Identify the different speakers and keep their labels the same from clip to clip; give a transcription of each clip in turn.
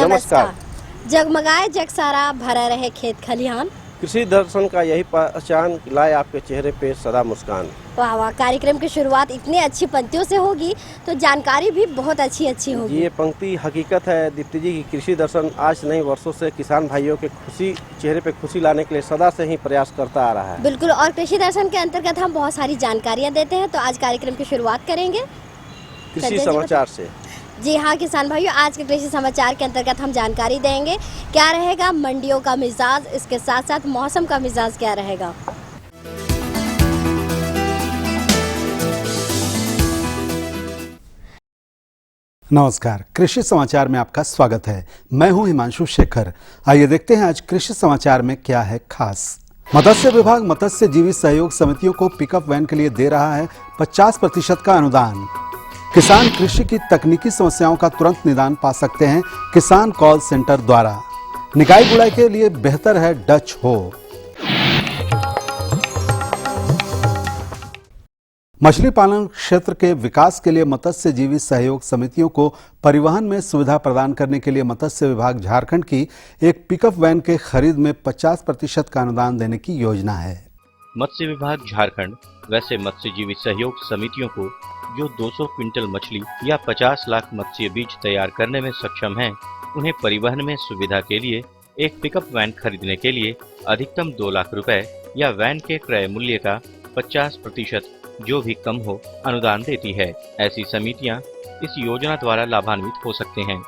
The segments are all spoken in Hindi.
Speaker 1: नमस्कार।
Speaker 2: जगमगाए जग सारा, भरा रहे खेत खलिहान।
Speaker 1: कृषि दर्शन का यही पहचान, लाए आपके चेहरे पे सदा मुस्कान।
Speaker 2: वाह वाह, कार्यक्रम की शुरुआत इतनी अच्छी पंक्तियों से होगी तो जानकारी भी बहुत अच्छी होगी।
Speaker 1: ये पंक्ति हकीकत है दीप्ति जी की। कृषि दर्शन आज नहीं वर्षों से किसान भाइयों के चेहरे पे खुशी लाने के लिए सदा से ही प्रयास करता आ रहा है।
Speaker 2: बिल्कुल, और कृषि दर्शन के अंतर्गत हम बहुत सारी जानकारियाँ देते हैं, तो आज कार्यक्रम की शुरुआत करेंगे
Speaker 1: कृषि समाचार से।
Speaker 2: जी हाँ किसान भाइयों, आज के कृषि समाचार के अंतर्गत हम जानकारी देंगे क्या रहेगा मंडियों का मिजाज, इसके साथ साथ मौसम का मिजाज क्या रहेगा।
Speaker 3: नमस्कार, कृषि समाचार में आपका स्वागत है। मैं हूं हिमांशु शेखर। आइए देखते हैं आज कृषि समाचार में क्या है खास। मत्स्य विभाग मत्स्य जीवी सहयोग समितियों को पिकअप वैन के लिए दे रहा है 50% का अनुदान। किसान कृषि की तकनीकी समस्याओं का तुरंत निदान पा सकते हैं किसान कॉल सेंटर द्वारा। निकाई गुड़ाई के लिए बेहतर है डच हो। मछली पालन क्षेत्र के विकास के लिए मत्स्य जीवी सहयोग समितियों को परिवहन में सुविधा प्रदान करने के लिए मत्स्य विभाग झारखंड की एक पिकअप वैन के खरीद में 50% का अनुदान देने की योजना है।
Speaker 4: मत्स्य विभाग झारखंड वैसे मत्स्य जीवी सहयोग समितियों को जो 200 क्विंटल मछली या 50 लाख मत्स्य बीज तैयार करने में सक्षम हैं, उन्हें परिवहन में सुविधा के लिए एक पिकअप वैन खरीदने के लिए अधिकतम 2 लाख रुपए या वैन के क्रय मूल्य का 50% जो भी कम हो अनुदान देती है। ऐसी समितियां इस योजना द्वारा लाभान्वित हो सकते हैं।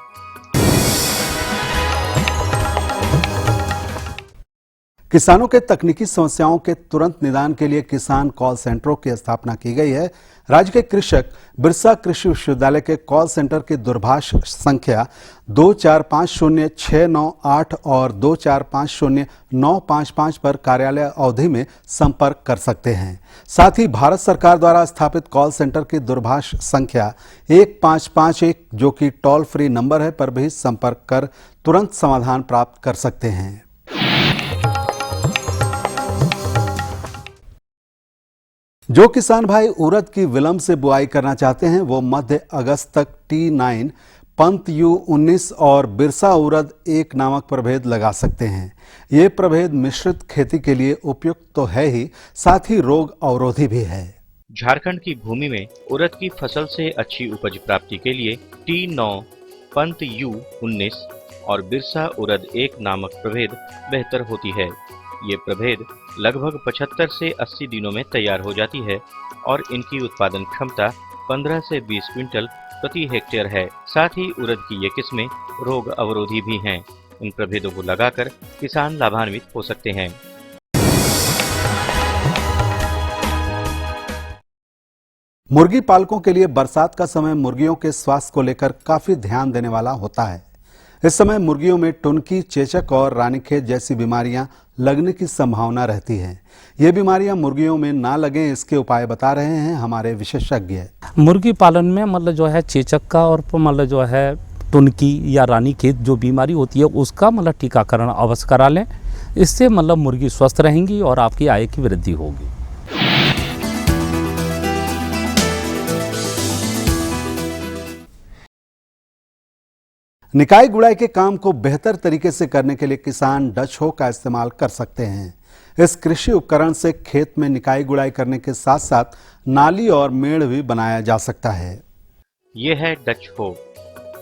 Speaker 3: किसानों के तकनीकी समस्याओं के तुरंत निदान के लिए किसान कॉल सेंटरों की स्थापना की गई है। राज्य के कृषक बिरसा कृषि विश्वविद्यालय के कॉल सेंटर की दूरभाष संख्या 2450-698 और 2450-955 पर कार्यालय अवधि में संपर्क कर सकते हैं। साथ ही भारत सरकार द्वारा स्थापित कॉल सेंटर की दूरभाष संख्या 1551 जो कि टोल फ्री नंबर है पर भी संपर्क कर तुरंत समाधान प्राप्त कर सकते हैं। जो किसान भाई उड़द की विलंब से बुआई करना चाहते हैं वो मध्य अगस्त तक T9, पंत U19 और बिरसा उड़द 1 नामक प्रभेद लगा सकते हैं। ये प्रभेद मिश्रित खेती के लिए उपयुक्त तो है ही, साथ ही रोग अवरोधी भी है।
Speaker 4: झारखंड की भूमि में उड़द की फसल से अच्छी उपज प्राप्ति के लिए T9, पंत U19 और बिरसा उड़द 1 नामक प्रभेद बेहतर होती है। ये प्रभेद लगभग 75 से 80 दिनों में तैयार हो जाती है और इनकी उत्पादन क्षमता 15 से 20 क्विंटल प्रति हेक्टेयर है। साथ ही उड़द की ये किस्में रोग अवरोधी भी हैं। इन प्रभेदों को लगाकर किसान लाभान्वित हो सकते हैं।
Speaker 3: मुर्गी पालकों के लिए बरसात का समय मुर्गियों के स्वास्थ्य को लेकर काफी ध्यान देने वाला होता है। इस समय मुर्गियों में टुनकी, चेचक और रानीखेत जैसी बीमारियां लगने की संभावना रहती है। ये बीमारियां मुर्गियों में ना लगें, इसके उपाय बता रहे हैं हमारे विशेषज्ञ।
Speaker 5: मुर्गी पालन में मतलब जो है चेचक का और मतलब जो है टुनकी या रानीखेत जो बीमारी होती है उसका मतलब टीकाकरण अवश्य करा लें। इससे मतलब मुर्गी स्वस्थ रहेंगी और आपकी आय की वृद्धि होगी।
Speaker 3: निकाई गुड़ाई के काम को बेहतर तरीके से करने के लिए किसान डच हो का इस्तेमाल कर सकते हैं। इस कृषि उपकरण से खेत में निकाई गुड़ाई करने के साथ साथ नाली और मेड़ भी बनाया जा सकता है।
Speaker 4: ये है डच हो।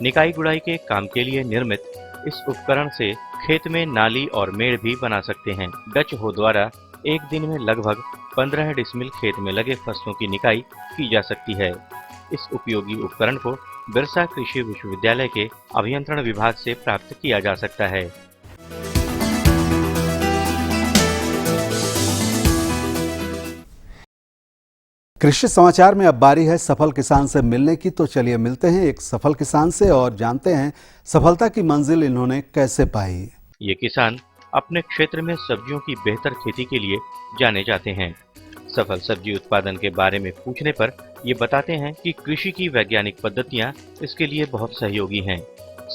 Speaker 4: निकाई गुड़ाई के काम के लिए निर्मित इस उपकरण से खेत में नाली और मेड़ भी बना सकते हैं। डच हो द्वारा एक दिन में लगभग 15 डिसमिल खेत में लगे फसलों की निकाई की जा सकती है। इस उपयोगी उपकरण को बिरसा कृषि विश्वविद्यालय के अभियंत्रण विभाग से प्राप्त किया जा सकता है।
Speaker 3: कृषि समाचार में अब बारी है सफल किसान से मिलने की, तो चलिए मिलते हैं एक सफल किसान से और जानते हैं सफलता की मंजिल इन्होंने कैसे पाई।
Speaker 4: ये किसान अपने क्षेत्र में सब्जियों की बेहतर खेती के लिए जाने जाते हैं। सफल सब्जी उत्पादन के बारे में पूछने पर ये बताते हैं कि कृषि की वैज्ञानिक पद्धतियां इसके लिए बहुत सहयोगी हैं।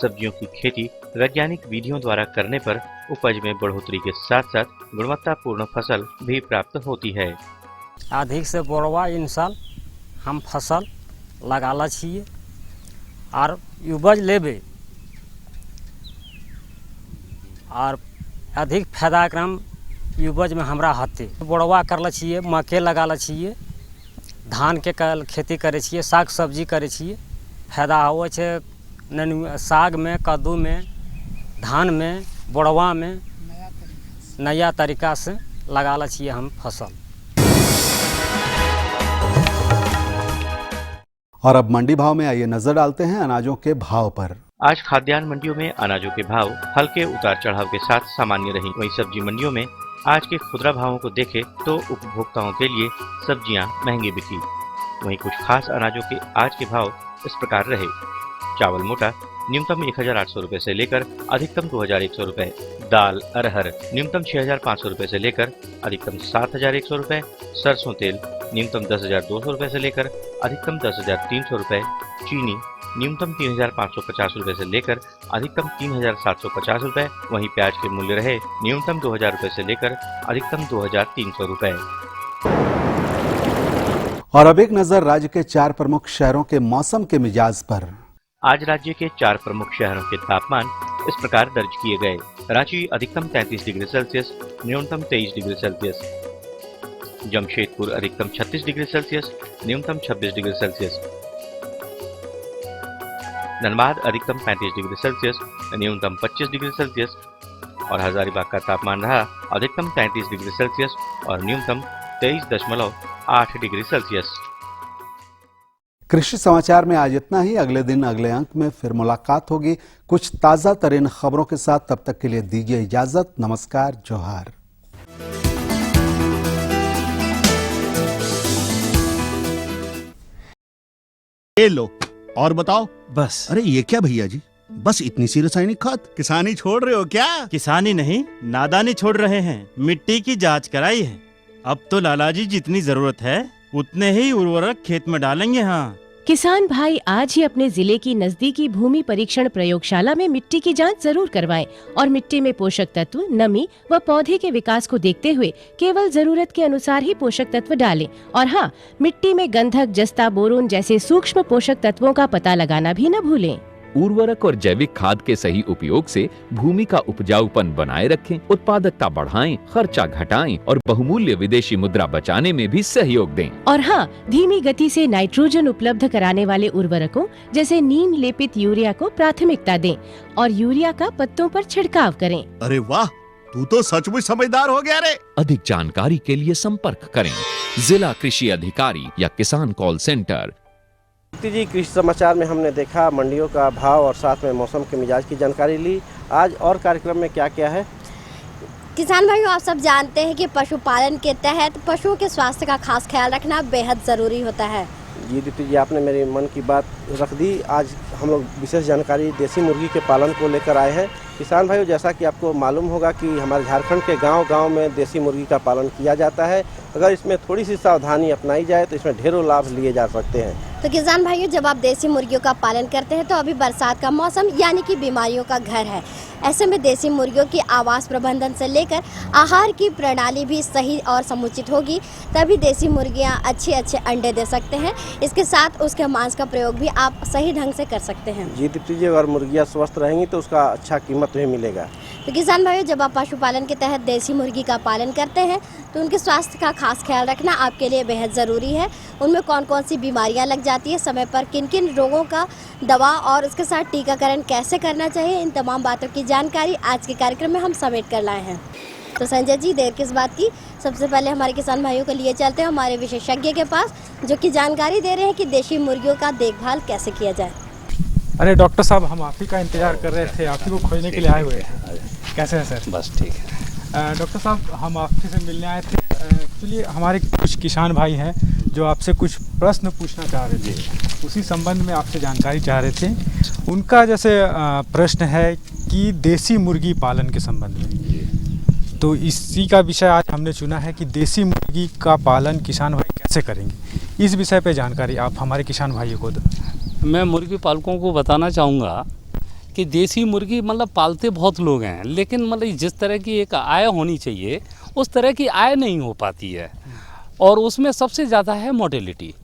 Speaker 4: सब्जियों की खेती वैज्ञानिक विधियों द्वारा करने पर उपज में बढ़ोतरी के साथ साथ गुणवत्तापूर्ण फसल भी प्राप्त होती है।
Speaker 6: अधिक से बढ़वा इंसान हम फसल लगाला छिए और उपज लेबे और अधिक फायदा क्रम उपज में हमरा हते बोड़वा करले छिए, मक्के लगाले छिए, धान के खेती करे छिए, साग सब्जी करे छिए, फायदा होवे छे साग में, कद्दू में, धान में, बोड़वा में नया तरीका से लगाले छिए हम फसल।
Speaker 3: और अब मंडी भाव में आइए नजर डालते हैं अनाजों के भाव पर।
Speaker 4: आज खाद्यान्न मंडियों में अनाजों के भाव हल्के उतार चढ़ाव के साथ सामान्य रही। वहीं सब्जी मंडियों में आज के खुदरा भावों को देखें तो उपभोक्ताओं के लिए सब्जियां महंगी बिकी। वहीं कुछ खास अनाजों के आज के भाव इस प्रकार रहे। चावल मोटा न्यूनतम 1800 रुपए से लेकर अधिकतम 2100 रुपए। दाल अरहर न्यूनतम 6500 रुपए से लेकर अधिकतम 7100 रुपए। सरसों तेल न्यूनतम 10200 रुपए से लेकर अधिकतम 10300 रुपए। चीनी न्यूनतम 3550 रुपए से लेकर अधिकतम 3750 रुपए। वहीं प्याज के मूल्य रहे न्यूनतम 2000 रुपए से लेकर अधिकतम 2300 रुपए।
Speaker 3: और अब एक नजर राज्य के 4 प्रमुख शहरों के मौसम के मिजाज पर।
Speaker 4: आज राज्य के 4 प्रमुख शहरों के तापमान इस प्रकार दर्ज किए गए। रांची अधिकतम 33 डिग्री सेल्सियस, न्यूनतम 23 डिग्री सेल्सियस। जमशेदपुर अधिकतम 36 डिग्री सेल्सियस, न्यूनतम 26 डिग्री सेल्सियस। धनबाद अधिकतम 35 डिग्री सेल्सियस, न्यूनतम 25 डिग्री सेल्सियस। और हजारीबाग का तापमान रहा अधिकतम 33 डिग्री सेल्सियस और न्यूनतम 23.8 डिग्री सेल्सियस।
Speaker 3: कृषि समाचार में आज इतना ही। अगले दिन अगले अंक में फिर मुलाकात होगी कुछ ताजा तरीन खबरों के साथ। तब तक के लिए दीजिए इजाजत। नमस्कार, जोहार।
Speaker 7: ये लो और बताओ।
Speaker 8: बस।
Speaker 7: अरे ये क्या भैया जी, बस इतनी सी रासायनिक खाद? किसानी छोड़ रहे हो क्या?
Speaker 8: किसानी नहीं, नादानी छोड़ रहे हैं। मिट्टी की जांच कराई है। अब तो लालाजी जितनी जरूरत है उतने ही उर्वरक खेत में डालेंगे। हाँ,
Speaker 9: किसान भाई आज ही अपने जिले की नजदीकी भूमि परीक्षण प्रयोगशाला में मिट्टी की जांच जरूर करवाएं और मिट्टी में पोषक तत्व, नमी व पौधे के विकास को देखते हुए केवल जरूरत के अनुसार ही पोषक तत्व डालें। और हाँ, मिट्टी में गंधक, जस्ता, बोरोन जैसे सूक्ष्म पोषक तत्वों का पता लगाना भी न भूलें।
Speaker 10: उर्वरक और जैविक खाद के सही उपयोग से भूमि का उपजाऊपन बनाए रखें, उत्पादकता बढ़ाएं, खर्चा घटाएं और बहुमूल्य विदेशी मुद्रा बचाने में भी सहयोग दें।
Speaker 9: और हाँ, धीमी गति से नाइट्रोजन उपलब्ध कराने वाले उर्वरकों जैसे नीम लेपित यूरिया को प्राथमिकता दें और यूरिया का पत्तों पर छिड़काव करें।
Speaker 7: अरे वाह, तू तो सचमुच समझदार हो गया रे।
Speaker 10: अधिक जानकारी के लिए संपर्क करें जिला कृषि अधिकारी या किसान कॉल सेंटर।
Speaker 1: जी, कृषि समाचार में हमने देखा मंडियों का भाव और साथ में मौसम के मिजाज की जानकारी ली। आज और कार्यक्रम में क्या क्या है?
Speaker 2: किसान भाइयों, आप सब जानते हैं कि पशुपालन के तहत पशुओं के स्वास्थ्य का खास ख्याल रखना बेहद ज़रूरी होता है।
Speaker 1: जी दीप्ति जी, आपने मेरे मन की बात रख दी। आज हम लोग विशेष जानकारी देसी मुर्गी के पालन को लेकर आए हैं। किसान भाइयों, जैसा कि आपको मालूम होगा कि हमारे झारखंड के गांव-गांव में देसी मुर्गी का पालन किया जाता है। अगर इसमें थोड़ी सी सावधानी अपनाई जाए तो इसमें ढेरों लाभ लिए जा सकते हैं।
Speaker 2: तो किसान भाइयों, जब आप देसी मुर्गियों का पालन करते हैं तो अभी बरसात का मौसम यानी कि बीमारियों का घर है। ऐसे में देसी मुर्गियों की आवास प्रबंधन से लेकर आहार की प्रणाली भी सही और समुचित होगी, तभी देसी मुर्गियां अच्छे अंडे दे सकते हैं। इसके साथ उसके मांस का प्रयोग भी आप सही ढंग से कर सकते हैं।
Speaker 1: जी दीप्ति जी, अगर मुर्गियां स्वस्थ रहेंगी तो उसका अच्छा कीमत भी मिलेगा।
Speaker 2: तो किसान भाइयों, जब आप पशुपालन के तहत देसी मुर्गी का पालन करते हैं तो उनके स्वास्थ्य का खास ख्याल रखना आपके लिए बेहद ज़रूरी है। उनमें कौन कौन सी बीमारियां लग जाती है, समय पर किन किन रोगों का दवा और उसके साथ टीकाकरण कैसे करना चाहिए, इन तमाम बातों की जानकारी आज के कार्यक्रम में हम समेट कर लाए हैं। तो संजय जी, देर किस बात की, सबसे पहले हमारे किसान भाइयों को लिए चलते हैं हमारे विशेषज्ञ के पास, जो कि जानकारी दे रहे हैं कि देशी मुर्गियों का देखभाल कैसे किया जाए।
Speaker 11: अरे डॉक्टर साहब, हम आप ही का इंतजार कर रहे थे, आप ही को खोजने के लिए आए हुए हैं। कैसे हैं सर?
Speaker 12: बस ठीक है।
Speaker 11: डॉक्टर साहब, हम आपसे से मिलने आए थे। एक्चुअली हमारे कुछ किसान भाई हैं जो आपसे कुछ प्रश्न पूछना चाह रहे थे, उसी संबंध में आपसे जानकारी चाह रहे थे। उनका जैसे प्रश्न है कि देसी मुर्गी पालन के संबंध में, तो इसी का विषय आज हमने चुना है कि देसी मुर्गी का पालन किसान भाई कैसे करेंगे। इस विषय पे जानकारी आप हमारे किसान भाइयों को दो।
Speaker 5: मैं मुर्गी पालकों को बताना चाहूँगा कि देसी मुर्गी मतलब पालते बहुत लोग हैं, लेकिन मतलब जिस तरह की एक आय होनी चाहिए उस तरह की आय नहीं हो पाती है, और उसमें सबसे ज़्यादा है मोर्टेलिटी।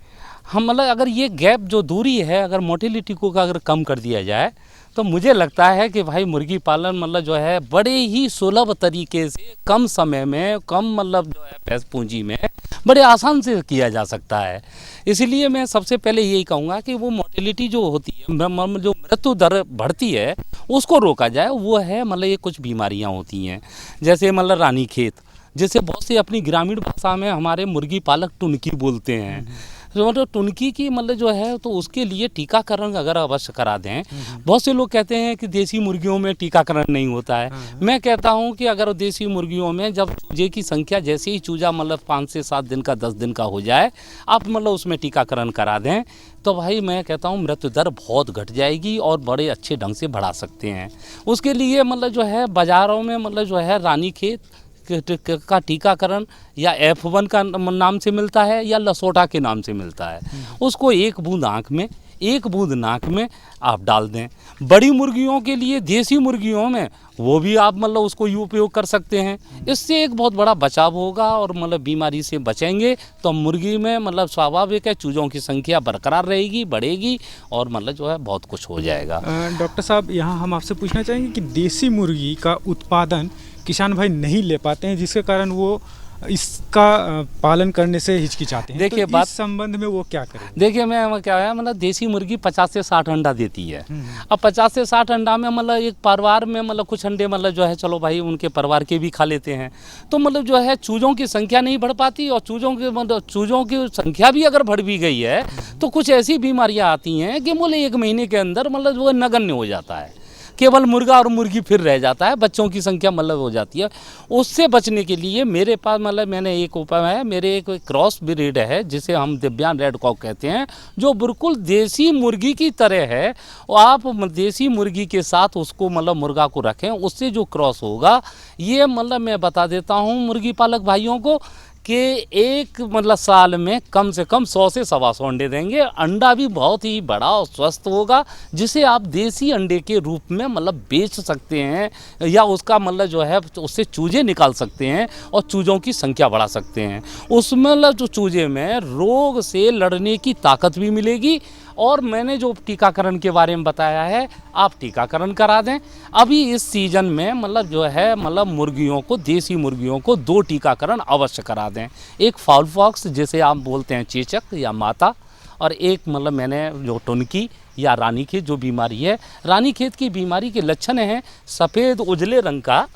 Speaker 5: हम मतलब अगर ये गैप जो दूरी है, अगर मोर्टेलिटी को अगर कम कर दिया जाए तो मुझे लगता है कि भाई मुर्गी पालन मतलब जो है बड़े ही सुलभ तरीके से कम समय में कम मतलब जो है पैसे पूंजी में बड़े आसान से किया जा सकता है। इसलिए मैं सबसे पहले यही कहूँगा कि वो मोर्टेलिटी जो होती है, जो मृत्यु दर बढ़ती है, उसको रोका जाए। वो है मतलब ये कुछ बीमारियाँ होती हैं, जैसे मतलब रानीखेत, जिसे बहुत से अपनी ग्रामीण भाषा में हमारे मुर्गी पालक टुनकी बोलते हैं। तो मतलब टुनकी की मतलब जो है तो उसके लिए टीकाकरण अगर अवश्य करा दें। बहुत से लोग कहते हैं कि देसी मुर्गियों में टीकाकरण नहीं होता है। मैं कहता हूं कि अगर देसी मुर्गियों में जब चूजे की संख्या जैसे ही चूजा मतलब 5 से 7 दिन का 10 दिन का हो जाए, आप मतलब उसमें टीकाकरण करा दें, तो भाई मैं कहता हूँ मृत्यु दर बहुत घट जाएगी और बड़े अच्छे ढंग से बढ़ा सकते हैं। उसके लिए मतलब जो है बाज़ारों में मतलब जो है रानीखेत का टीकाकरण या F1 का नाम से मिलता है या लसोटा के नाम से मिलता है। उसको 1 बूंद आँख में 1 बूंद नाक में आप डाल दें। बड़ी मुर्गियों के लिए देसी मुर्गियों में वो भी आप मतलब उसको उपयोग कर सकते हैं। इससे एक बहुत बड़ा बचाव होगा और मतलब बीमारी से बचेंगे तो मुर्गी में मतलब स्वाभाविक है चूजों की संख्या बरकरार रहेगी, बढ़ेगी और मतलब जो है बहुत कुछ हो जाएगा।
Speaker 11: डॉक्टर साहब, यहाँ हम आपसे पूछना चाहेंगे कि देसी मुर्गी का उत्पादन किसान भाई नहीं ले पाते हैं, जिसके कारण वो इसका पालन करने से हिचकिचाते हैं।
Speaker 5: देखिए
Speaker 11: तो इस संबंध में वो क्या करें?
Speaker 5: देखिए मैं क्या है मतलब देसी मुर्गी 50 से 60 अंडा देती है। अब 50 से 60 अंडा में मतलब एक परिवार में मतलब कुछ अंडे मतलब जो है चलो भाई उनके परिवार के भी खा लेते हैं, तो मतलब जो है चूजों की संख्या नहीं बढ़ पाती और चूजों की संख्या भी अगर बढ़ भी गई है तो कुछ ऐसी बीमारियाँ आती हैं कि मतलब 1 महीने के अंदर मतलब वो नगण्य हो जाता है, केवल मुर्गा और मुर्गी फिर रह जाता है, बच्चों की संख्या मतलब हो जाती है। उससे बचने के लिए मेरे पास मतलब मैंने एक उपाय है, मेरे एक क्रॉस ब्रीड है जिसे हम दिव्यांग रेड कॉक कहते हैं, जो बिल्कुल देसी मुर्गी की तरह है। और आप देसी मुर्गी के साथ उसको मतलब मुर्गा को रखें, उससे जो क्रॉस होगा ये मतलब मैं बता देता हूँ मुर्गी पालक भाइयों को कि एक मतलब साल में कम से कम 100 से 125 अंडे देंगे। अंडा भी बहुत ही बड़ा और स्वस्थ होगा, जिसे आप देसी अंडे के रूप में मतलब बेच सकते हैं या उसका मतलब जो है उससे चूजे निकाल सकते हैं और चूजों की संख्या बढ़ा सकते हैं। उसमें मतलब जो चूजे में रोग से लड़ने की ताकत भी मिलेगी। और मैंने जो टीकाकरण के बारे में बताया है, आप टीकाकरण करा दें। अभी इस सीज़न में मतलब जो है मतलब मुर्गियों को, देसी मुर्गियों को 2 टीकाकरण अवश्य करा दें। एक फाउल पॉक्स जिसे आप बोलते हैं चेचक या माता, और एक मतलब मैंने जो टुनकी या रानीखेत जो बीमारी है। रानीखेत की बीमारी के लक्षण हैं सफ़ेद उजले रंग का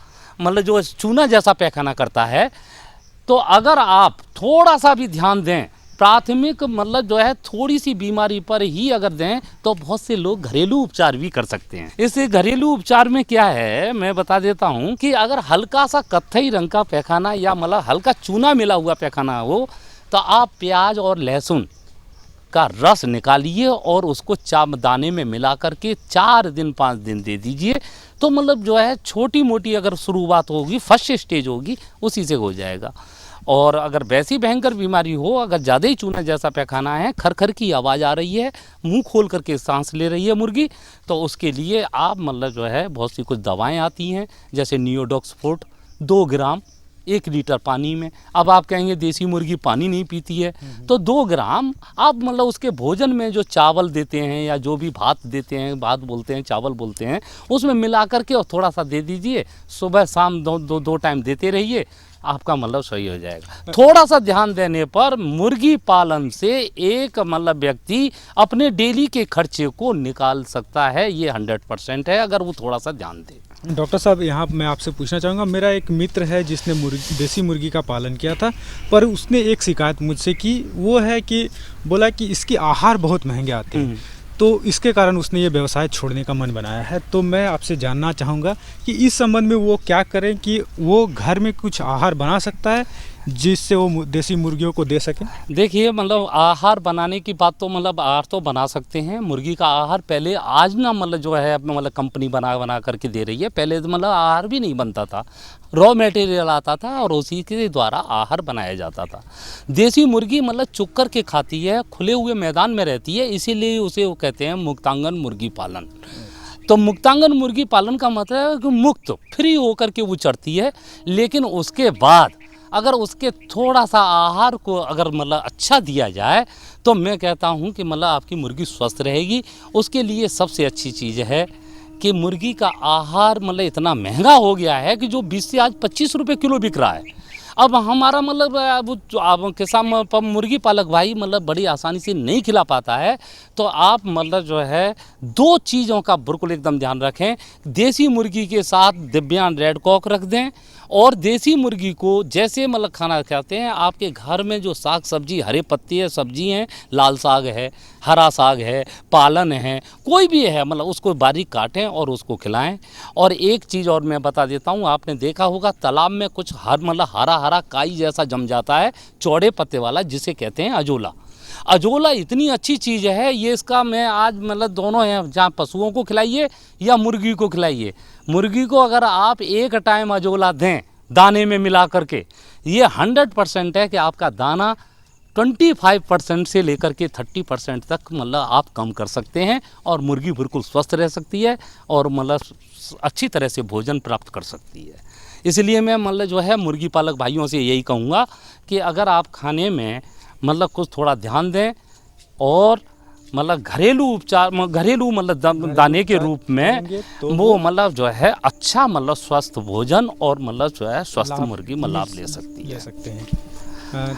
Speaker 5: मतलब जो चूना जैसा पैखाना करता है। तो अगर आप थोड़ा सा भी ध्यान दें, प्राथमिक मतलब जो है थोड़ी सी बीमारी पर ही अगर दें तो बहुत से लोग घरेलू उपचार भी कर सकते हैं। इस घरेलू उपचार में क्या है मैं बता देता हूं कि अगर हल्का सा कत्थई रंग का पैखाना या मतलब हल्का चूना मिला हुआ पैखाना हो तो आप प्याज और लहसुन का रस निकालिए और उसको दाने में मिला करके 4 दिन 5 दिन दे दीजिए। तो मतलब जो है छोटी मोटी अगर शुरुआत होगी, फर्स्ट स्टेज होगी, उसी से हो जाएगा। और अगर वैसी भयंकर बीमारी हो, अगर ज़्यादा ही चूना जैसा पैखाना है, खरखर की आवाज़ आ रही है, मुंह खोल करके सांस ले रही है मुर्गी, तो उसके लिए आप मतलब जो है बहुत सी कुछ दवाएं आती हैं जैसे नियोडॉक्सफोर्ट 2 ग्राम 1 लीटर पानी में। अब आप कहेंगे देसी मुर्गी पानी नहीं पीती है, तो 2 ग्राम आप मतलब उसके भोजन में जो चावल देते हैं या जो भी भात देते हैं, भात बोलते हैं चावल बोलते हैं, उसमें मिला करके और थोड़ा सा दे दीजिए। सुबह शाम 2 टाइम देते रहिए, आपका मतलब सही हो जाएगा। थोड़ा सा ध्यान देने पर मुर्गी पालन से एक मतलब व्यक्ति अपने डेली के खर्चे को निकाल सकता है। ये 100% है अगर वो थोड़ा सा ध्यान दे।
Speaker 11: डॉक्टर साहब, यहाँ मैं आपसे पूछना चाहूँगा, मेरा एक मित्र है जिसने देसी मुर्गी का पालन किया था, पर उसने एक शिकायत मुझसे की, वो है कि बोला कि इसके आहार बहुत महंगे आते हैं, तो इसके कारण उसने ये व्यवसाय छोड़ने का मन बनाया है। तो मैं आपसे जानना चाहूँगा कि इस संबंध में वो क्या करें कि वो घर में कुछ आहार बना सकता है जिससे वो देसी मुर्गियों को दे सकें?
Speaker 5: देखिए मतलब आहार बनाने की बात तो मतलब आहार तो बना सकते हैं। मुर्गी का आहार पहले आज ना मतलब जो है मतलब कंपनी बना करके दे रही है। पहले तो मतलब आहार भी नहीं बनता था, रॉ मटेरियल आता था और उसी के द्वारा आहार बनाया जाता था। देसी मुर्गी मतलब चुग कर के खाती है, खुले हुए मैदान में रहती है, इसीलिए उसे वो कहते हैं मुक्तांगन मुर्गी पालन। तो मुक्तांगन मुर्गी पालन का मतलब है कि मुक्त फ्री होकर के वो चढ़ती है, लेकिन उसके बाद अगर उसके थोड़ा सा आहार को अगर मतलब अच्छा दिया जाए तो मैं कहता हूं कि मतलब आपकी मुर्गी स्वस्थ रहेगी। उसके लिए सबसे अच्छी चीज़ है कि मुर्गी का आहार मतलब इतना महंगा हो गया है कि जो 20 से आज 25 रुपये किलो बिक रहा है। अब हमारा मतलब अब किसान मुर्गी पालक भाई मतलब बड़ी आसानी से नहीं खिला पाता है, तो आप मतलब जो है 2 चीज़ों का बिल्कुल एकदम ध्यान रखें। देसी मुर्गी के साथ दिव्यांग रेड कॉक रख दें, और देसी मुर्गी को जैसे मतलब खाना खाते हैं, आपके घर में जो साग सब्जी हरे पत्ते है, सब्जी हैं, लाल साग है, हरा साग है, पालन है, कोई भी है, मतलब उसको बारीक काटें और उसको खिलाएं। और एक चीज़ और मैं बता देता हूँ, आपने देखा होगा तालाब में कुछ मतलब हरा हरा काई जैसा जम जाता है, चौड़े पत्ते वाला, जिसे कहते हैं अजोला। अजोला इतनी अच्छी चीज़ है, ये इसका मैं आज मतलब दोनों हैं, जहाँ पशुओं को खिलाइए या मुर्गी को खिलाइए। मुर्गी को अगर आप एक टाइम अजोला दें दाने में मिला करके, ये 100% है कि आपका दाना 25% से लेकर के 30% तक मतलब आप कम कर सकते हैं, और मुर्गी बिल्कुल स्वस्थ रह सकती है और मतलब अच्छी तरह से भोजन प्राप्त कर सकती है। इसलिए मैं मतलब जो है मुर्गी पालक भाइयों से यही कहूँगा कि अगर आप खाने में मतलब कुछ थोड़ा ध्यान दें, और मतलब घरेलू उपचार, घरेलू मतलब दाने के रूप में तो वो मतलब जो है अच्छा मतलब स्वस्थ भोजन और मतलब जो है स्वस्थ मुर्गी मतलब आप ले सकते
Speaker 11: हैं।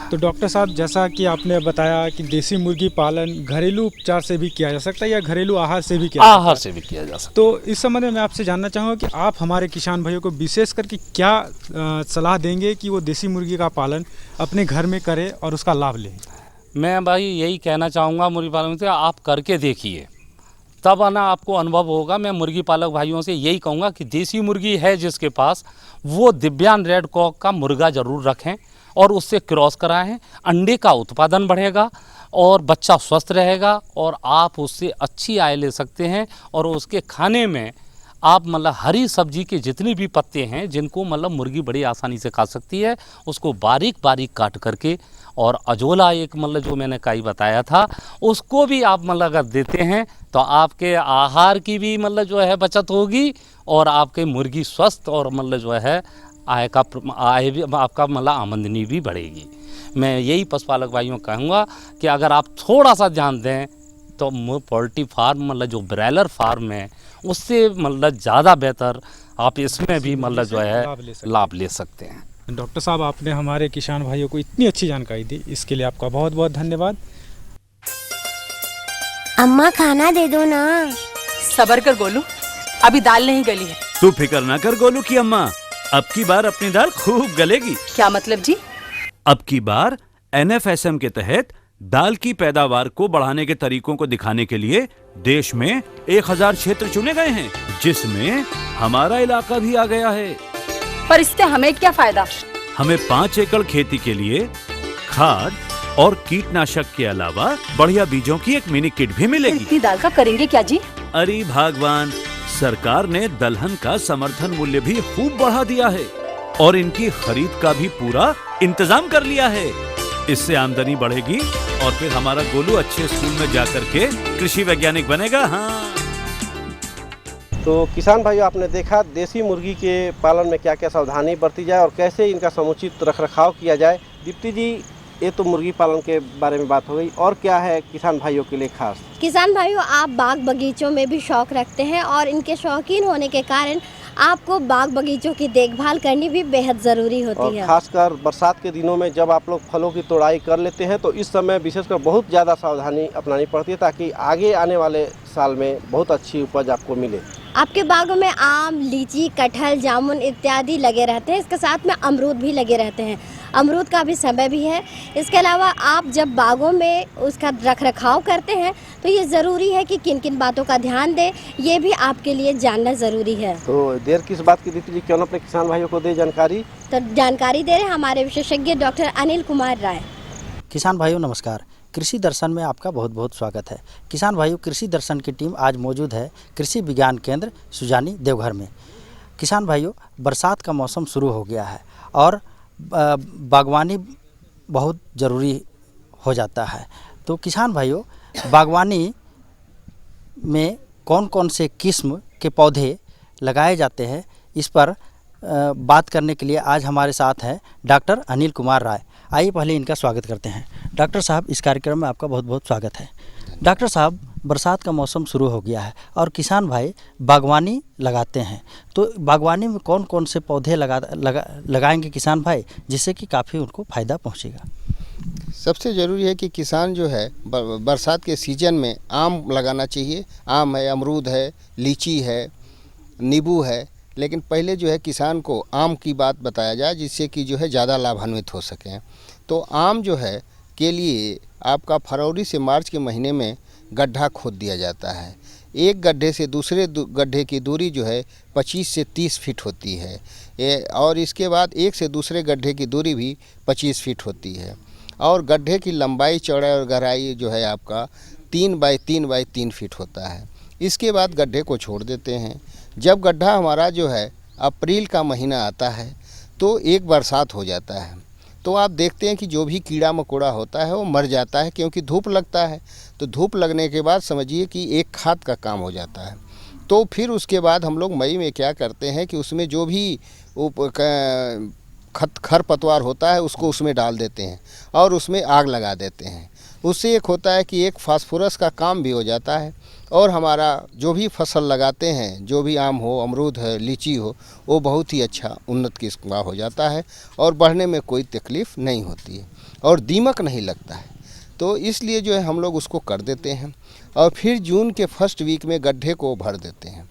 Speaker 11: तो डॉक्टर साहब, जैसा कि आपने बताया कि देसी मुर्गी पालन घरेलू उपचार से भी किया जा सकता है या घरेलू आहार से भी
Speaker 5: किया जा सकता है।
Speaker 11: तो इस संबंध में मैं आपसे जानना चाहूँगा कि आप हमारे किसान भाइयों को विशेष करके क्या सलाह देंगे कि वो देसी मुर्गी का पालन अपने घर में करें और उसका लाभ लें।
Speaker 5: मैं भाई यही कहना चाहूँगा मुर्गी पालन से, आप करके देखिए, तब ना आपको अनुभव होगा। मैं मुर्गी पालक भाइयों से यही कहूँगा कि देसी मुर्गी है जिसके पास, वो दिव्यांग रेड कॉक का मुर्गा ज़रूर रखें और उससे क्रॉस कराएं। अंडे का उत्पादन बढ़ेगा और बच्चा स्वस्थ रहेगा, और आप उससे अच्छी आय ले सकते हैं। और उसके खाने में आप मतलब हरी सब्जी के जितने भी पत्ते हैं, जिनको मतलब मुर्गी बड़ी आसानी से खा सकती है, उसको बारीक बारीक काट करके, और अजोला एक मतलब जो मैंने काई बताया था, उसको भी आप मतलब अगर देते हैं तो आपके आहार की भी मतलब जो है बचत होगी, और आपके मुर्गी स्वस्थ और मतलब जो है आय भी आपका मतलब आमदनी भी बढ़ेगी। मैं यही पशुपालक भाइयों को कहूँगा कि अगर आप थोड़ा सा ध्यान दें तो पोल्ट्री फार्म मतलब जो ब्रॉयलर फार्म है, उससे मतलब ज़्यादा बेहतर आप इसमें भी मतलब जो है लाभ ले सकते हैं।
Speaker 11: डॉक्टर साहब, आपने हमारे किसान भाइयों को इतनी अच्छी जानकारी दी, इसके लिए आपका बहुत बहुत धन्यवाद।
Speaker 2: अम्मा खाना दे दो ना।
Speaker 12: सबर कर गोलू, अभी दाल नहीं गली है।
Speaker 8: तू फिक्र ना कर गोलू की अम्मा, अब की बार अपनी दाल खूब गलेगी।
Speaker 12: क्या मतलब जी?
Speaker 8: अब की बार NFSM के तहत दाल की पैदावार को बढ़ाने के तरीकों को दिखाने के लिए देश में 1000 क्षेत्र चुने गए हैं, जिसमें हमारा इलाका भी आ गया है।
Speaker 12: पर इससे हमें क्या फायदा?
Speaker 8: हमें 5 एकड़ खेती के लिए खाद और कीटनाशक के अलावा बढ़िया बीजों की एक मिनी किट भी मिलेगी।
Speaker 12: इतनी दाल का करेंगे क्या जी?
Speaker 8: अरे भगवान, सरकार ने दलहन का समर्थन मूल्य भी खूब बढ़ा दिया है, और इनकी खरीद का भी पूरा इंतजाम कर लिया है। इससे आमदनी बढ़ेगी, और फिर हमारा गोलू अच्छे स्कूल में जाकर के कृषि वैज्ञानिक बनेगा। हाँ,
Speaker 1: तो किसान भाइयों, आपने देखा देसी मुर्गी के पालन में क्या क्या सावधानी बरती जाए और कैसे इनका समुचित रखरखाव किया जाए। दीप्ति जी, ये तो मुर्गी पालन के बारे में बात हो गई, और क्या है किसान भाइयों के लिए खास?
Speaker 2: किसान भाइयों, आप बाग बगीचों में भी शौक रखते हैं, और इनके शौकीन होने के कारण आपको बाग बगीचों की देखभाल करनी भी बेहद ज़रूरी होती है।
Speaker 1: खासकर बरसात के दिनों में जब आप लोग फलों की तोड़ाई कर लेते हैं, तो इस समय विशेषकर बहुत ज़्यादा सावधानी अपनानी पड़ती है, ताकि आगे आने वाले साल में बहुत अच्छी उपज आपको मिले।
Speaker 2: आपके बागों में आम, लीची, कटहल, जामुन इत्यादि लगे रहते हैं। इसके साथ में अमरूद भी लगे रहते हैं। अमरूद का भी समय भी है। इसके अलावा आप जब बागों में उसका रखरखाव करते हैं, तो ये ज़रूरी है कि किन किन बातों का ध्यान दें, ये भी आपके लिए जानना ज़रूरी है।
Speaker 1: तो देर किस बात की, दीप्ति जी, क्यों ना अपने किसान भाइयों को दे जानकारी।
Speaker 2: तो जानकारी दे रहे हैं हमारे विशेषज्ञ डॉक्टर अनिल कुमार राय।
Speaker 13: किसान भाइयों नमस्कार, कृषि दर्शन में आपका बहुत बहुत स्वागत है। किसान भाइयों, कृषि दर्शन की टीम आज मौजूद है कृषि विज्ञान केंद्र सुजानी देवघर में। किसान भाइयों, बरसात का मौसम शुरू हो गया है और बागवानी बहुत ज़रूरी हो जाता है। तो किसान भाइयों, बागवानी में कौन कौन से किस्म के पौधे लगाए जाते हैं, इस पर बात करने के लिए आज हमारे साथ हैं डॉक्टर अनिल कुमार राय। आइए पहले इनका स्वागत करते हैं। डॉक्टर साहब, इस कार्यक्रम में आपका बहुत बहुत स्वागत है। डॉक्टर साहब, बरसात का मौसम शुरू हो गया है और किसान भाई बागवानी लगाते हैं, तो बागवानी में कौन कौन से पौधे लगाएंगे किसान भाई, जिससे कि काफ़ी उनको फ़ायदा पहुंचेगा?
Speaker 14: सबसे ज़रूरी है कि किसान जो है बरसात के सीज़न में आम लगाना चाहिए। आम है, अमरूद है, लीची है, नींबू है। लेकिन पहले जो है किसान को आम की बात बताया जाए, जिससे कि जो है ज़्यादा लाभान्वित हो सकें। तो आम जो है के लिए आपका फरवरी से मार्च के महीने में गड्ढा खोद दिया जाता है। एक गड्ढे से दूसरे गड्ढे की दूरी जो है 25 से 30 फीट होती है, और इसके बाद एक से दूसरे गड्ढे की दूरी भी 25 फीट होती है। और गड्ढे की लंबाई, चौड़ाई और गहराई जो है आपका 3 बाई 3 बाई 3 फीट होता है। इसके बाद गड्ढे को छोड़ देते हैं। जब गड्ढा हमारा जो है अप्रैल का महीना आता है तो एक बरसात हो जाता है, तो आप देखते हैं कि जो भी कीड़ा मकोड़ा होता है वो मर जाता है, क्योंकि धूप लगता है। तो धूप लगने के बाद समझिए कि एक खाद का काम हो जाता है। तो फिर उसके बाद हम लोग मई में क्या करते हैं कि उसमें जो भी खरपतवार होता है उसको उसमें डाल देते हैं और उसमें आग लगा देते हैं। उससे एक होता है कि एक फास्फोरस का काम भी हो जाता है, और हमारा जो भी फसल लगाते हैं, जो भी आम हो, अमरूद है, लीची हो, वो बहुत ही अच्छा उन्नत किस्म का हो जाता है और बढ़ने में कोई तकलीफ़ नहीं होती है और दीमक नहीं लगता है। तो इसलिए जो है हम लोग उसको कर देते हैं और फिर जून के फर्स्ट वीक में गड्ढे को भर देते हैं।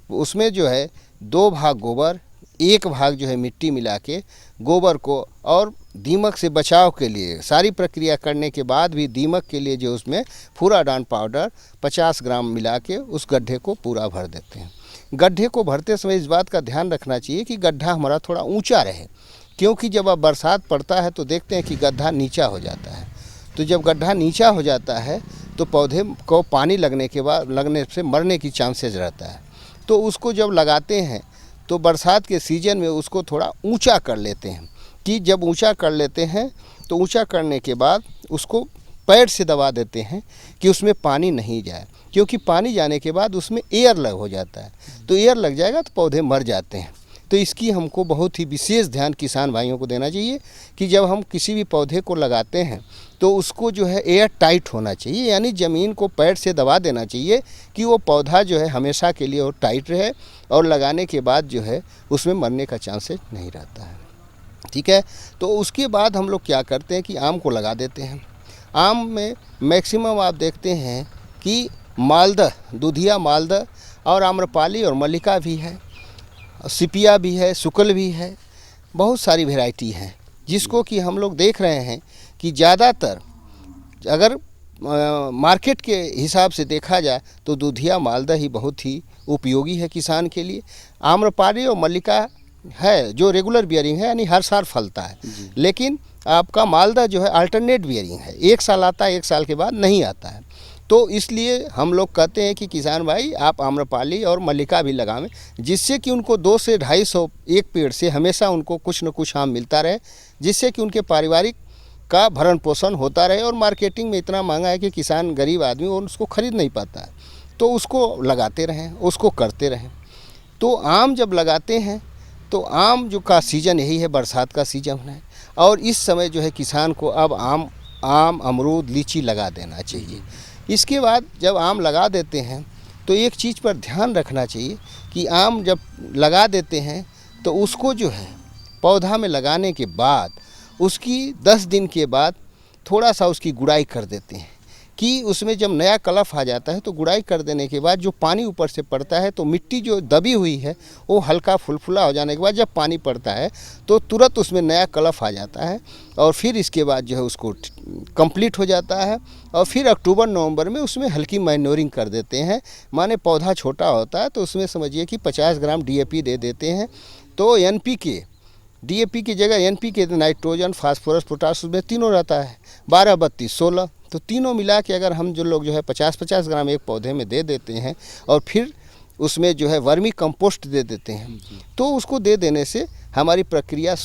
Speaker 14: उसमें जो है 2 भाग गोबर, 1 भाग जो है मिट्टी मिला के गोबर को, और दीमक से बचाव के लिए सारी प्रक्रिया करने के बाद भी दीमक के लिए जो उसमें फुराडान पाउडर 50 ग्राम मिला के उस गड्ढे को पूरा भर देते हैं। गड्ढे को भरते समय इस बात का ध्यान रखना चाहिए कि गड्ढा हमारा थोड़ा ऊंचा रहे, क्योंकि जब अब बरसात पड़ता है तो देखते हैं कि गड्ढा नीचा हो जाता है। तो जब गड्ढा नीचा हो जाता है तो पौधे को पानी लगने से मरने की चांसेस रहता है। तो उसको जब लगाते हैं तो बरसात के सीज़न में उसको थोड़ा ऊंचा कर लेते हैं, कि जब ऊंचा कर लेते हैं तो ऊंचा करने के बाद उसको पैर से दबा देते हैं कि उसमें पानी नहीं जाए, क्योंकि पानी जाने के बाद उसमें एयर हो जाता है। तो एयर लग जाएगा तो पौधे मर जाते हैं। तो इसकी हमको बहुत ही विशेष ध्यान किसान भाइयों को देना चाहिए कि जब हम किसी भी पौधे को लगाते हैं तो उसको जो है एयर टाइट होना चाहिए, यानी ज़मीन को पैर से दबा देना चाहिए कि वो पौधा जो है हमेशा के लिए वो टाइट रहे और लगाने के बाद जो है उसमें मरने का चांसेस नहीं रहता है। ठीक है, तो उसके बाद हम लोग क्या करते हैं कि आम को लगा देते हैं। आम में मैक्सिमम आप देखते हैं कि मालदह, दुधिया मालदह और आम्रपाली और मल्लिका भी है, सिपिया भी है, शुक्ल भी है, बहुत सारी वैरायटी हैं, जिसको कि हम लोग देख रहे हैं कि ज़्यादातर अगर मार्केट के हिसाब से देखा जाए तो दुधिया मालदह ही बहुत ही उपयोगी है किसान के लिए। आम्रपाली और मल्लिका है जो रेगुलर बियरिंग है, यानी हर साल फलता है, लेकिन आपका मालदह जो है अल्टरनेट बियरिंग है, 1 साल आता है, 1 साल के बाद नहीं आता है। तो इसलिए हम लोग कहते हैं कि किसान भाई आप आम्रपाली और मल्लिका भी लगावें, जिससे कि उनको 200 से 250 एक पेड़ से हमेशा उनको कुछ न कुछ आम मिलता रहे, जिससे कि उनके पारिवारिक का भरण पोषण होता रहे। और मार्केटिंग में इतना महंगा है कि किसान गरीब आदमी और उसको ख़रीद नहीं पाता है, तो उसको लगाते रहें, उसको करते रहें। तो आम जब लगाते हैं तो आम जो का सीज़न यही है, बरसात का सीज़न है, और इस समय जो है किसान को अब आम, अमरूद, लीची लगा देना चाहिए। इसके बाद जब आम लगा देते हैं तो एक चीज़ पर ध्यान रखना चाहिए कि आम जब लगा देते हैं तो उसको जो है पौधा में लगाने के बाद उसकी 10 दिन के बाद थोड़ा सा उसकी गुड़ाई कर देते हैं, कि उसमें जब नया कलफ आ जाता है तो गुड़ाई कर देने के बाद जो पानी ऊपर से पड़ता है तो मिट्टी जो दबी हुई है वो हल्का फुलफुला हो जाने के बाद जब पानी पड़ता है तो तुरंत उसमें नया कलफ आ जाता है, और फिर इसके बाद जो है उसको कंप्लीट हो जाता है। और फिर अक्टूबर नवंबर में उसमें हल्की मैन्योरिंग कर देते हैं, माने पौधा छोटा होता है तो उसमें समझिए कि 50 ग्राम DAP दे देते हैं। तो NPK, DAP की जगह NPK, नाइट्रोजन, फास्फोरस, पोटास, उसमें तीनों रहता है, 12, 32, 16, तो तीनों मिला के अगर हम जो लोग जो है 50-50 ग्राम एक पौधे में दे देते हैं और फिर उसमें जो है वर्मी कंपोस्ट दे देते हैं, तो उसको दे देने से हमारी प्रक्रिया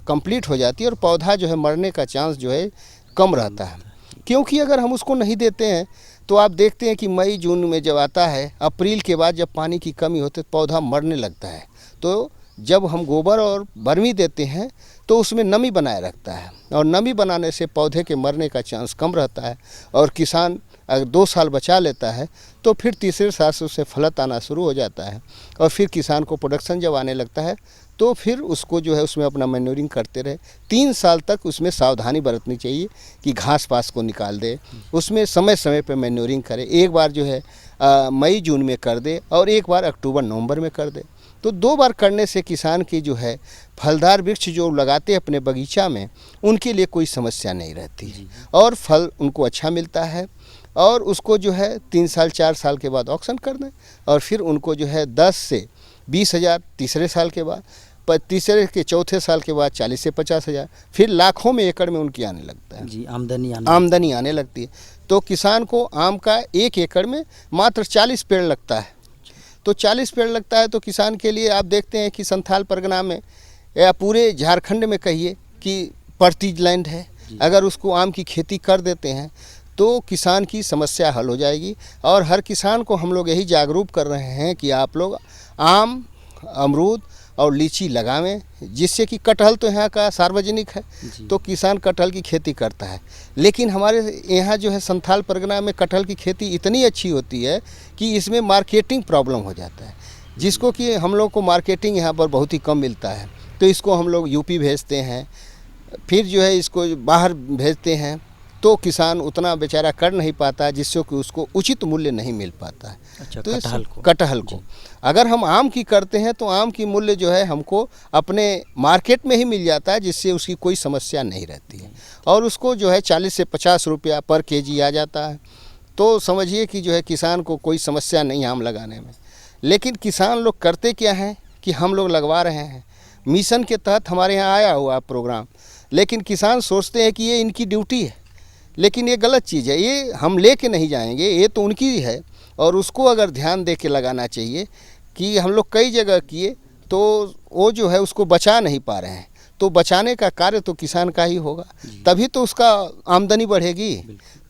Speaker 14: कंप्लीट हो जाती है और पौधा जो है मरने का चांस जो है कम रहता है। क्योंकि अगर हम उसको नहीं देते हैं तो आप देखते हैं कि मई जून में जब आता है, अप्रैल के बाद जब पानी की कमी होती है पौधा मरने लगता है। तो जब हम गोबर और वर्मी देते हैं तो उसमें नमी बनाए रखता है, और नमी बनाने से पौधे के मरने का चांस कम रहता है और किसान अगर 2 साल बचा लेता है तो फिर तीसरे साल से उससे फलत आना शुरू हो जाता है और फिर किसान को प्रोडक्शन जब आने लगता है तो फिर उसको जो है उसमें अपना मैन्योरिंग करते रहे। 3 साल तक उसमें सावधानी बरतनी चाहिए कि घास पास को निकाल दे, उसमें समय समय पर मैन्योरिंग करे। एक बार जो है मई जून में कर दे और एक बार अक्टूबर नवंबर में कर दे। तो 2 बार करने से किसान की जो है फलदार वृक्ष जो लगाते हैं अपने बगीचा में उनके लिए कोई समस्या नहीं रहती और फल उनको अच्छा मिलता है। और उसको जो है 3 साल 4 साल के बाद ऑक्शन कर दें और फिर उनको जो है 10 से 20 हज़ार तीसरे साल के बाद, तीसरे के चौथे साल के बाद 40 से 50 हज़ार, फिर लाखों में एकड़ में उनकी आने लगता है
Speaker 13: जी, आमदनी
Speaker 14: आने लगती है। तो किसान को आम का 1 एकड़ में मात्र 40 पेड़ लगता है। तो 40 पेड़ लगता है तो किसान के लिए आप देखते हैं कि संथाल परगना में या पूरे झारखंड में कहिए कि पर्टिज लैंड है, अगर उसको आम की खेती कर देते हैं तो किसान की समस्या हल हो जाएगी। और हर किसान को हम लोग यही जागरूक कर रहे हैं कि आप लोग आम, अमरूद और लीची लगावें, जिससे कि कटहल तो यहाँ का सार्वजनिक है तो किसान कटहल की खेती करता है। लेकिन हमारे यहाँ जो है संथाल परगना में कटहल की खेती इतनी अच्छी होती है कि इसमें मार्केटिंग प्रॉब्लम हो जाता है, जिसको कि हम लोग को मार्केटिंग यहाँ पर बहुत ही कम मिलता है। तो इसको हम लोग यूपी भेजते हैं, फिर जो है इसको बाहर भेजते हैं तो किसान उतना बेचारा कर नहीं पाता जिससे कि उसको उचित मूल्य नहीं मिल पाता है।
Speaker 13: अच्छा,
Speaker 14: तो
Speaker 13: कटहल को
Speaker 14: अगर हम आम की करते हैं तो आम की मूल्य जो है हमको अपने मार्केट में ही मिल जाता है, जिससे उसकी कोई समस्या नहीं रहती है और उसको जो है 40 से 50 रुपया पर केजी आ जाता है। तो समझिए कि जो है किसान को कोई समस्या नहीं आम लगाने में। लेकिन किसान लोग करते क्या हैं कि हम लोग लगवा रहे हैं, मिशन के तहत हमारे यहाँ आया हुआ प्रोग्राम, लेकिन किसान सोचते हैं कि ये इनकी ड्यूटी है, लेकिन ये गलत चीज़ है। ये हम लेके नहीं जाएंगे, ये तो उनकी है और उसको अगर ध्यान दे के लगाना चाहिए कि हम लोग कई जगह किए तो वो जो है उसको बचा नहीं पा रहे हैं। तो बचाने का कार्य तो किसान का ही होगा, तभी तो उसका आमदनी बढ़ेगी।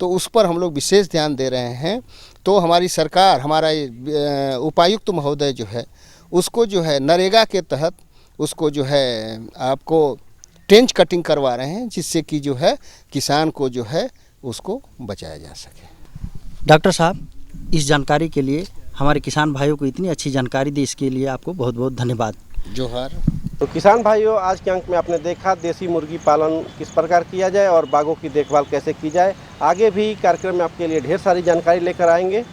Speaker 14: तो उस पर हम लोग विशेष ध्यान दे रहे हैं। तो हमारी सरकार, हमारा उपायुक्त महोदय जो है उसको जो है नरेगा के तहत उसको जो है आपको ट्रेंच कटिंग करवा रहे हैं, जिससे कि जो है किसान को जो है उसको बचाया जा सके।
Speaker 13: डॉक्टर साहब, इस जानकारी के लिए, हमारे किसान भाइयों को इतनी अच्छी जानकारी दी, इसके लिए आपको बहुत बहुत धन्यवाद।
Speaker 14: जोहार।
Speaker 1: तो किसान भाइयों, आज के अंक में आपने देखा देसी मुर्गी पालन किस प्रकार किया जाए और बागों की देखभाल कैसे की जाए। आगे भी कार्यक्रम में आपके लिए ढेर सारी जानकारी लेकर आएंगे।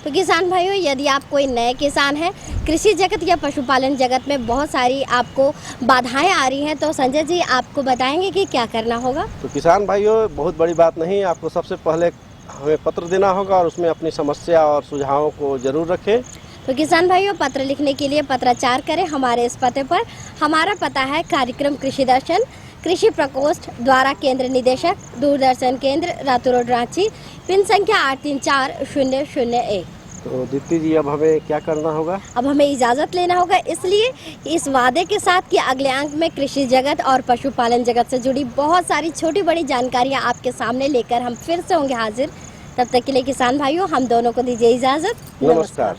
Speaker 2: तो किसान भाइयों, यदि आप कोई नए किसान हैं, कृषि जगत या पशुपालन जगत में बहुत सारी आपको बाधाएं आ रही हैं, तो संजय जी आपको बताएंगे कि क्या करना होगा।
Speaker 1: तो किसान भाइयों, बहुत बड़ी बात नहीं, आपको सबसे पहले हमें पत्र देना होगा और उसमें अपनी समस्या और सुझावों को जरूर रखें।
Speaker 2: तो किसान भाइयों, पत्र लिखने के लिए पत्राचार करें हमारे इस पते पर। हमारा पता है कार्यक्रम कृषि दर्शन, कृषि प्रकोष्ठ द्वारा केंद्र निदेशक, दूरदर्शन केंद्र, रातू रोड, रांची, पिन संख्या 834001।
Speaker 1: तो दीप्ति जी, अब हमें क्या करना होगा?
Speaker 2: अब हमें इजाज़त लेना होगा, इसलिए इस वादे के साथ कि अगले अंक में कृषि जगत और पशुपालन जगत से जुड़ी बहुत सारी छोटी बड़ी जानकारियाँ आपके सामने लेकर हम फिर से होंगे हाजिर। तब तक के लिए किसान भाइयों, हम दोनों को दीजिए इजाज़त।
Speaker 1: नमस्कार।